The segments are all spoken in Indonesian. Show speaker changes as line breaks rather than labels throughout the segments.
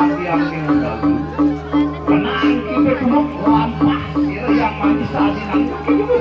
yang tinggal. Kenang kita cuma lampah sih yang manis tadi nanti kita.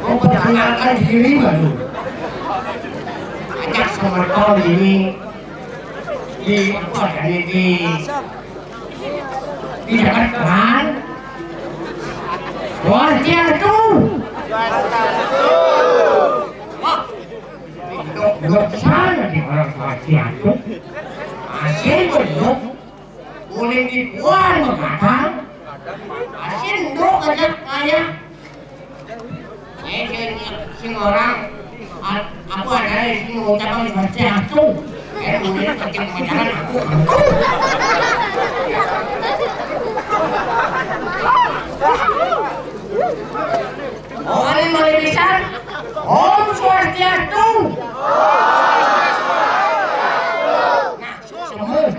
Memperkenalkan diri baru. Ajak sama kau ini di apa tadi di Jakarta. Warga tu. Duduk sana di orang Warga tu. Asyik berduduk. Boleh dibuat mengatakan. Asyik duduk aja kaya. Semua orang aku ada di sini mengucapkan seperti aku. Kemudian ketika mengucapkan aku. Orang boleh bisa Om Swastiastu. Nah, semua.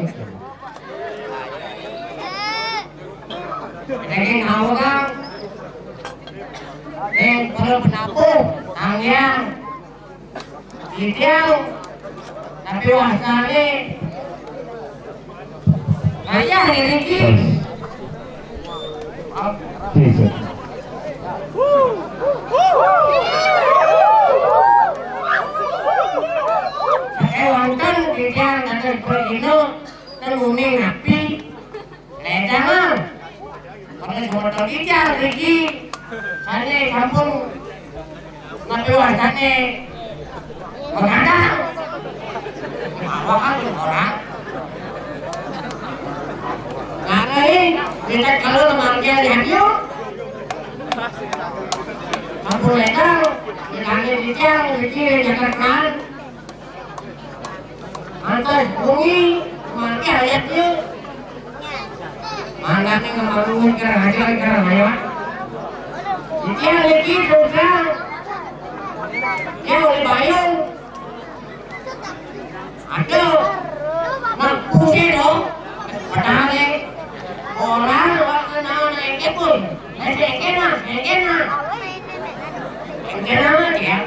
Jadi tahu kan? Yang perlu penampung, tangian, hijau, tapi wasani, Saya Riki.
Jesus.
Saya wonten dijang dan berino dan bumi ngapi. Ledangan. Pada motor dijang Riki. Saya kampung ngapi wasane. Mengadang. Mawakan orang. Ngarai kita kalau lemarinya lihat yuk. Kampung ledang. Bilangnya dijang Riki Jakarta. Antas bumi, marga ayat yuk. Mana nih ngamaluin kerang aja kerang ayo. Dia lagi dosa. Dia oleh bayung. Aduh, nak pusing dong. Padahal orang anak pun, engkena dia.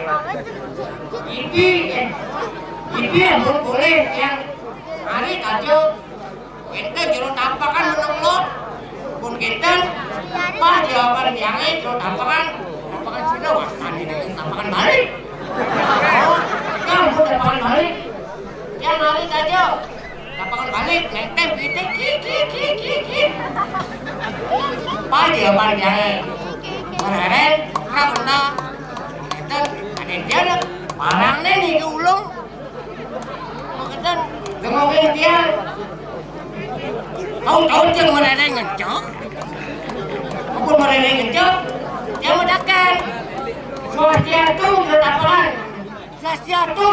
Iki yang boleh yang hari kacau. Kita jero tampakan menelot. Pun kita pas jawaban yang jero tampakan sini wasan ini tampakan balik. Kamu tampakan balik. Yang hari kacau. Tampakan balik, nenteng kita ki. Pas jawaban yang keren, karena kita ada jalan. Parangnya nih ke ulung. Dan ngomongin dia. Tahu ceng mereka ngecok. Pun mereka ngecok. Dia mendakan. Suasiatu berapaan? Suasiatu.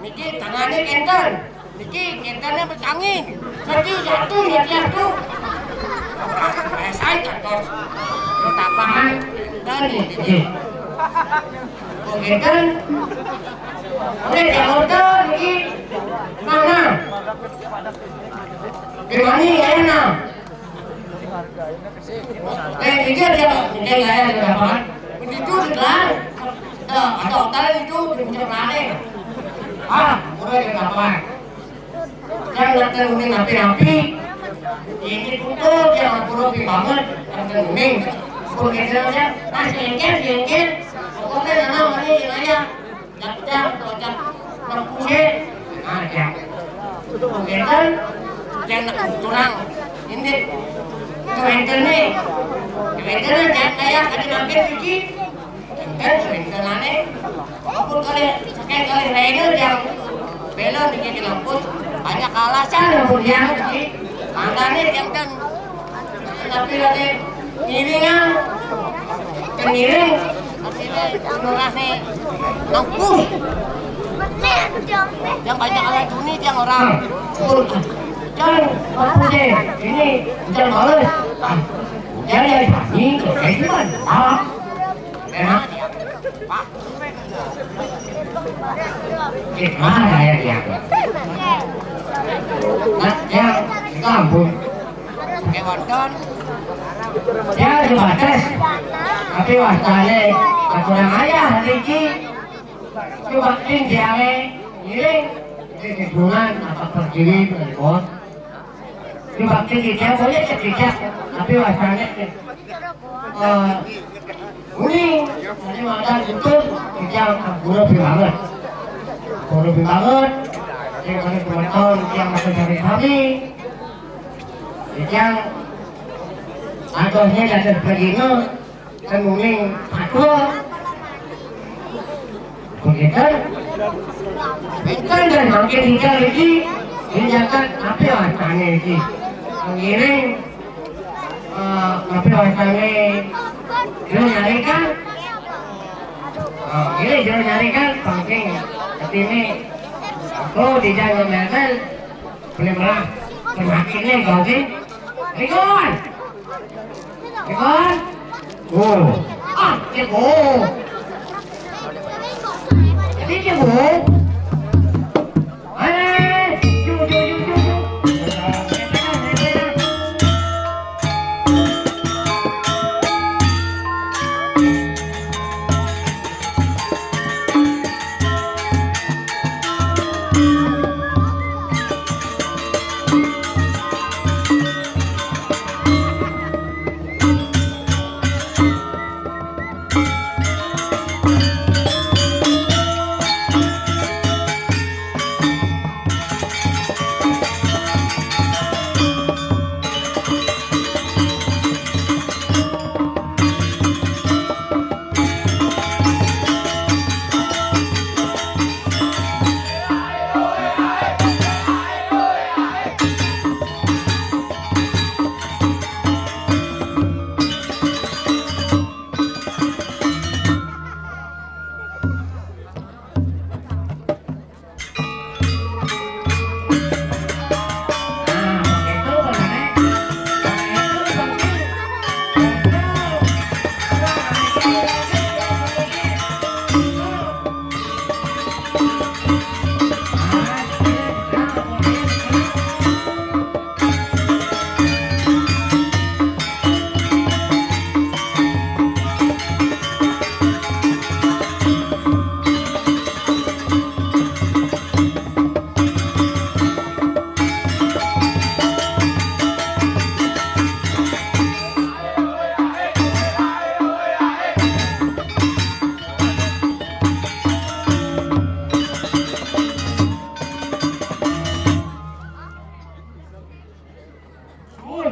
Niki tangannya kenten. Niki kentennya bertangi. Satu ya satu. Saya contoh. Berapaan? Dan ini. Kenten. Oleh jahotan ini mana? Di mana ya na? Dia gaya berapa? Itu kan? Atau tadi itu punya mana? Udah berapa? Yang nanti uning napi. Ini tutup yang buruk banget. Nanti uning. Pokoknya saja. Jengkel. Pokoknya nama ini aja. Jam, pusing, ada. Kemudian, jangan kurang. Ini, kemudian jangan kayak ada mampir lagi. Kemudian aneh. Apapun kali Rainer yang belon di lampus banyak alasan kemudian lagi. Makanya jangan tapi ada ngiringan, kengiring. Nurase nangkus yang banyak alat dunia yang orang jangan maksudnya ini jangan males jangan ini kayak gimana enak pak gimana ya dia yang kampung kayak wonton dia dibatas tapi wasane kurang ayah Riki coba tinggalnya giring di hubungan apa berdiri berikut coba tinggal boleh ketiga tapi wasane uning jadi ada itu yang buruk banget yang paling bermotor yang masih dari kami yang akhirnya dasar begini dan uning aku begitu dan makin tinggal lagi tindakan apa wasanya ini mengiring apa wasanya dia nyarikan dia nyarikan penting tapi ini aku di jalan medan boleh merah semakinnya ganti Rikon Jadi bu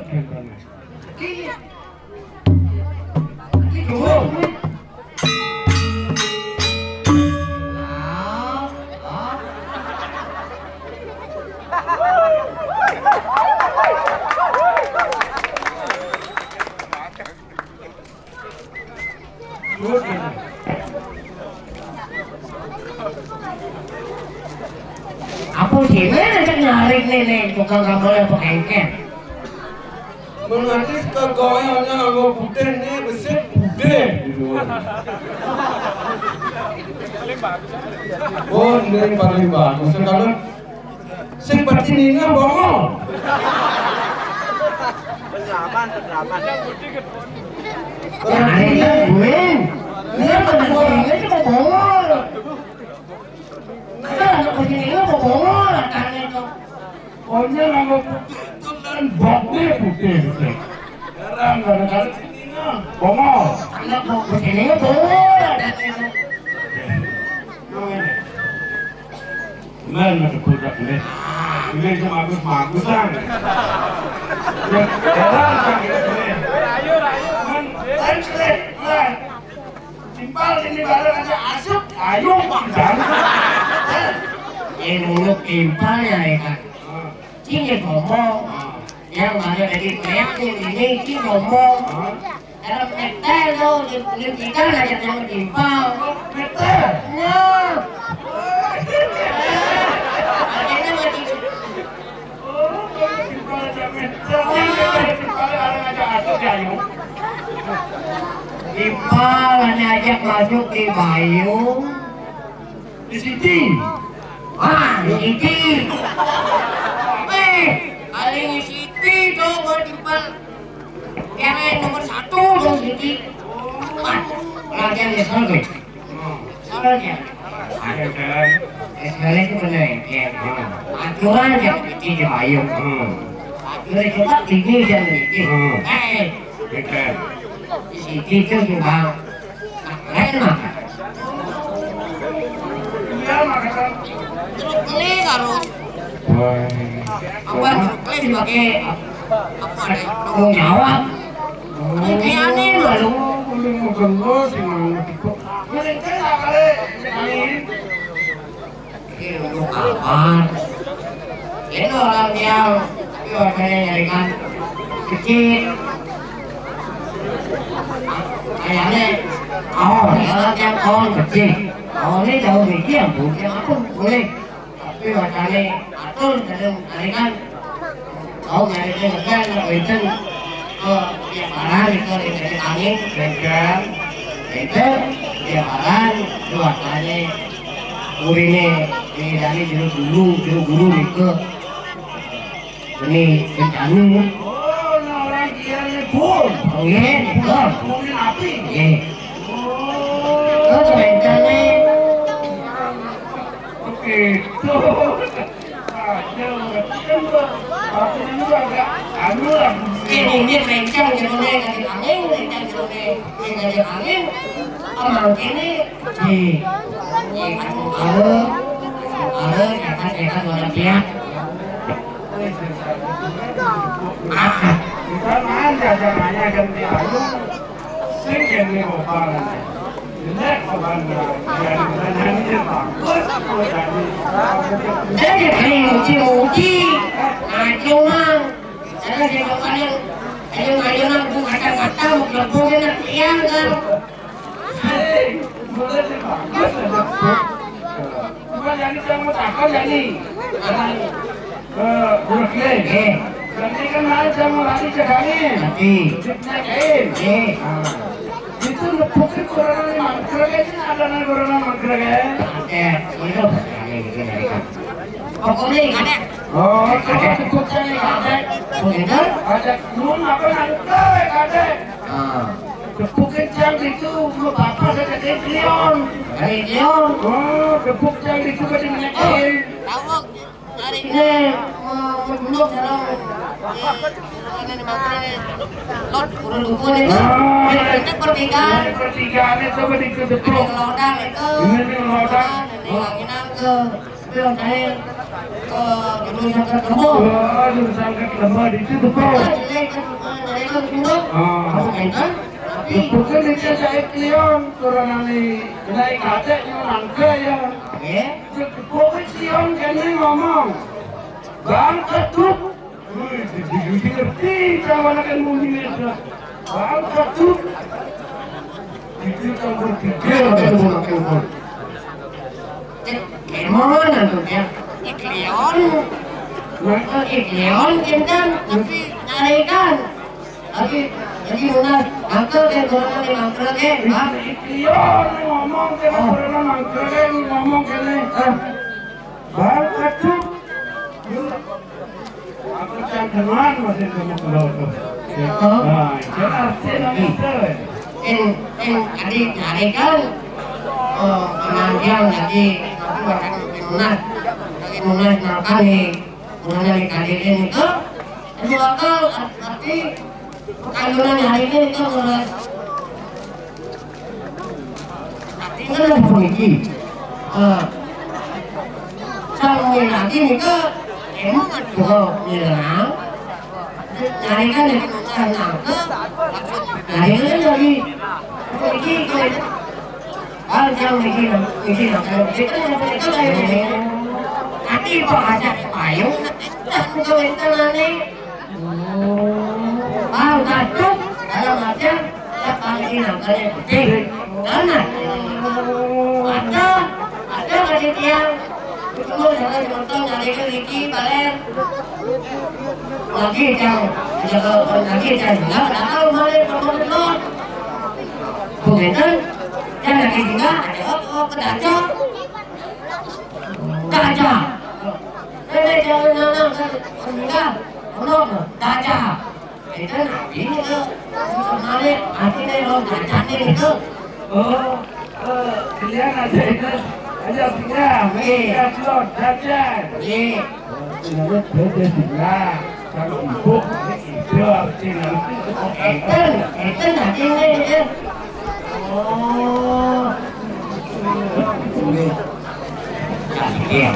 Ki. Ki dulu.
Apa sih mana nyarik nih tukang kabelnya pengengken.
Mengatis kegoyangnya nganggo putih nih besit putih gitu. Oh ini paling bagus kalau sing ini bohong.
Penerapan.
Ya gue. Dia pentingnya cuma bohong. Nah, pentingnya mau bohong kan itu.
Pokoknya nganggo putih itu dan boknya putih. Sekarang kadang-kadang ininya bongol.
Anak mau pentingnya bohong kan itu.
Mana ada budak ini? Ini cuma bagus-bagusan. Ya, jalan kan ini.
Rayu.
Lain sekali, lain. Timpal ini barang aja asup, ayo panjang.
Ini dulu timpalnya ya kan. Ini ngomong. Yang ada dari kayak ini ngomong. Dalam meter tuh, di kita aja yang timpal.
Betul.
Nah. Akhirnya mati.
Oh, timpal aja betul. Timpal aja asup, ayo.
Timpal ajak masuk di Bayu.
Di sini.
Ah, di Siti. Paling Siti tuh buat timpal. Yang nomor 1 tuh Siti. Latihan di sana gue. Soalnya.
Ada jalan.
Sekarang itu bener ya. Aturan yang Siti di Bayu. Aturan coba tinggi dan Siti.
Betul.
Di Siti tuh juga. Lain mah.
Iya, makanya.
Jeruk keli harus. Apa jeruk keli sebagai apa ada tanggung jawab. Ini aneh malu.
Belum mau genggo sih mau tikuk. Mereka lah kali.
Ini untuk kapan? Ini orang yang biasanya nyarikan kecil. Kayaknya orang yang kawan kecil. Ini jauh kecil, bukan aku boleh. Tapi biasanya atur dalam nyarikan. Kau nyarikan kan, itu dia barang itu dari angin, bengkel, itu dia barang dua kali. Urine ini dari jeruk guru itu ini bencana.
Oh, orang kira ni pun.
Oh iya, itu.
Mungkin api.
Iya.
Oh,
Itu bencana.
begitu. Ada aku ini agak anu lah.
Ini rencang jeruknya dari angin, rencang jeruknya dari angin. Orang ini ada orang pihak.
Bukan aja jangannya ganti ayu. Sing ganti opal. Jelek opal. Jadi nyanyi bagus.
Jadi muji-muji, ngacungan. Karena dia kemarin ayun-ayunan aku kata-kata berhubungan tiang kan.
Boleh sih bagus. Bukan jadi kamu takkan jadi. Brooklyn. Nanti kan aja mau lari ke kalian.
Tapi,
Naikin. Itu lepukin corona mangkrek ini ada nih corona mangkrek ya.
itu gitu dari kan. Pokoknya ada.
Oh, ada tukang nih ada.
Begitu?
Ada nun apa nangkep ada.
Ah,
Kepukin jam itu lu bapak saya jadi Leon.
dari Leon.
Oh, kepuk jam itu kan dinaikin.
Tawak dari ini menunduk dalam ini materi lot kurang dukun itu. Itu pertigaan.
Pertigaan itu kan itu
Ada
betul.
lodang itu.
Ini lodang.
Ini anginan ke sebelum terakhir. ke gedung Sangkat Lembu.
Jurusan ke lembah di situ po.
Jelek kan dari itu pindah. Masuk enten. Tapi
Bukan itu saya kion turun ini naik kaca yang nangka ya.
ya,
Pokoknya kion kayaknya ngomong bang ketuk. Jadi ngerti sama anak yang bunyi itu. Bang ketuk. Itu kan berpikir ada bukan telepon.
kemana tuh ya? Iklion. Iklion enten tapi nyarikan. Tapi jadi benar, angkel kan orang yang angkel kan, ah,
Kion ngomong kena pernah nangka ngomong kena. Bang ketuk. Aku cantengan masih kamu kalau tuh. Nah, itu artinya itu.
adik nyarikan, penantian jadi nanti bahkan lagi munas makan nih, mulai kalian itu, itu akal arti kayunan hari ini itu mulai. Artinya ada bunyi, sampai nanti itu emang juga bilang nyarikan dari bukan nangke nyarikan dari begini kalau yang begini itu kayak begini nanti kok ada payung itu aneh kacuk dalam artian ya pagi nangkanya penting karena ada kasih tiang itu jangan dimonton nyarikan lagi balen lagi jangan tahu balik kemudian kemudian yang lagi juga ada kedaca ini jangan nanam kemudian daca itu nanti itu kemarin akhirnya orang daca itu
Kalian aja itu aja tinggal, tinggal slot jajan.
iya
Menurut beda tinggal, kalau ibu itu artinya
itu nanti ini oh iya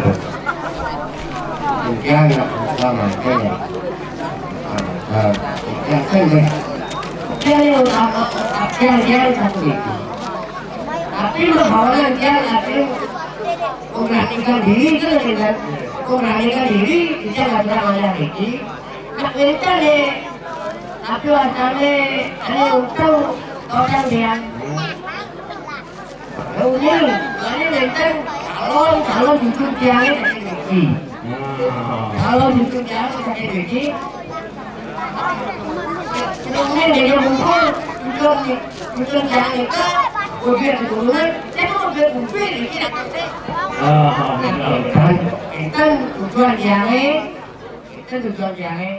Yang sama kayak yang kayak
dia satu itu tapi bahwa dia nanti memberanikan diri kan dengan memberanikan diri bisa nggak bisa ngajak lagi nggak bisa deh tapi wajarnya ada untung orang dia ini nanti calon justru dia lagi kalau justru dia lagi sebelumnya dia muncul tujuan jangan itu mobil keturunan saya mau mobil mobil ini kan tujuan jangan itu tujuan jangan